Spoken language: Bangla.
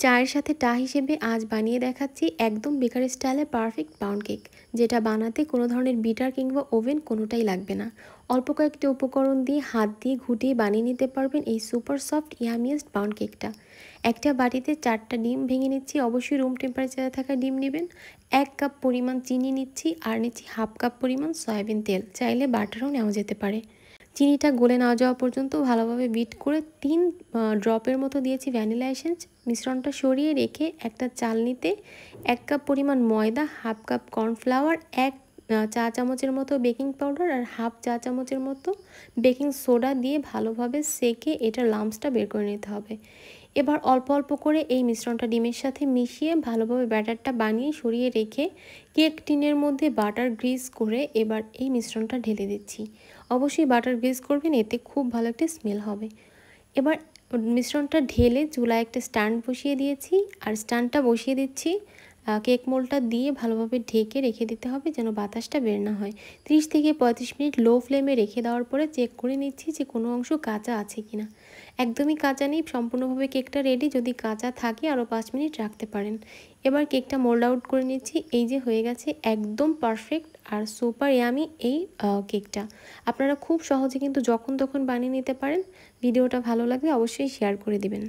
চায়ের সাথে টা হিসেবে আজ বানিয়ে দেখাচ্ছি একদম বেকারি স্টাইলে পারফেক্ট পাউন্ড কেক, যেটা বানাতে কোনো ধরনের বিটার কিংবা ওভেন কোনোটাই লাগবে না। অল্প কয়েকটি উপকরণ দিয়ে হাত দিয়ে ঘুটিয়ে বানিয়ে নিতে পারবেন এই সুপার সফট ইয়ামিয়েস্ট পাউন্ড কেকটা। একটা বাটিতে 4টা ডিম ভেঙে নিচ্ছি, অবশ্যই রুম টেম্পারেচারে থাকা ডিম নেবেন। 1 কাপ পরিমাণ চিনি নিচ্ছি, আর নিচ্ছি হাফ কাপ পরিমাণ সয়াবিন তেল, চাইলে বাটারও নেওয়া যেতে পারে। চিনিটা গলে না যাওয়া পর্যন্ত ভালোভাবে বিট করে 3 ড্রপের মতো দিয়েছি ভ্যানিলা এসেন্স। মিশ্রণটা সরিয়ে রেখে একটা চালনিতে 1 কাপ পরিমাণ ময়দা, হাফ কাপ কর্নফ্লাওয়ার, 1 চা চামচের মতো বেকিং পাউডার আর হাফ চা চামচের মতো বেকিং সোডা দিয়ে ভালোভাবে সেকে এটার লাম্পসটা বের করে নিতে হবে। এবার অল্প অল্প করে এই মিশ্রণটা ডিমের সাথে মিশিয়ে ভালোভাবে ব্যাটারটা বানিয়ে সরিয়ে রেখে কেক টিনের মধ্যে বাটার গ্রিস করে এবার এই মিশ্রণটা ঢেলে দিচ্ছি। অবশ্যই বাটার গ্রিস করবেন, এতে খুব ভালো একটা স্মেল হবে। এবার মিশ্রণটা ঢেলে চুলায় একটা স্ট্যান্ড বসিয়ে দিয়েছি, আর স্ট্যান্ডটা বসিয়ে দিচ্ছি কেক মোল্ডটা দিয়ে ভালোভাবে ঢেকে রেখে দিতে হবে যেন বাতাসটা বের না হয়। 30 থেকে 35 মিনিট লো ফ্লেমে রেখে দেওয়ার পরে চেক করে নিচ্ছি যে কোনো অংশ কাঁচা আছে কিনা। একদমই কাঁচা নেই, সম্পূর্ণভাবে কেকটা রেডি। যদি কাঁচা থাকে আরও 5 মিনিট রাখতে পারেন। এবার কেকটা মোল্ড আউট করে নিচ্ছি। এই যে হয়ে গেছে একদম পারফেক্ট আর সুপার ইয়ামি এই কেকটা। আপনারা খুব সহজে কিন্তু যখন তখন বানিয়ে নিতে পারেন। ভিডিওটা ভালো লাগলে অবশ্যই শেয়ার করে দিবেন।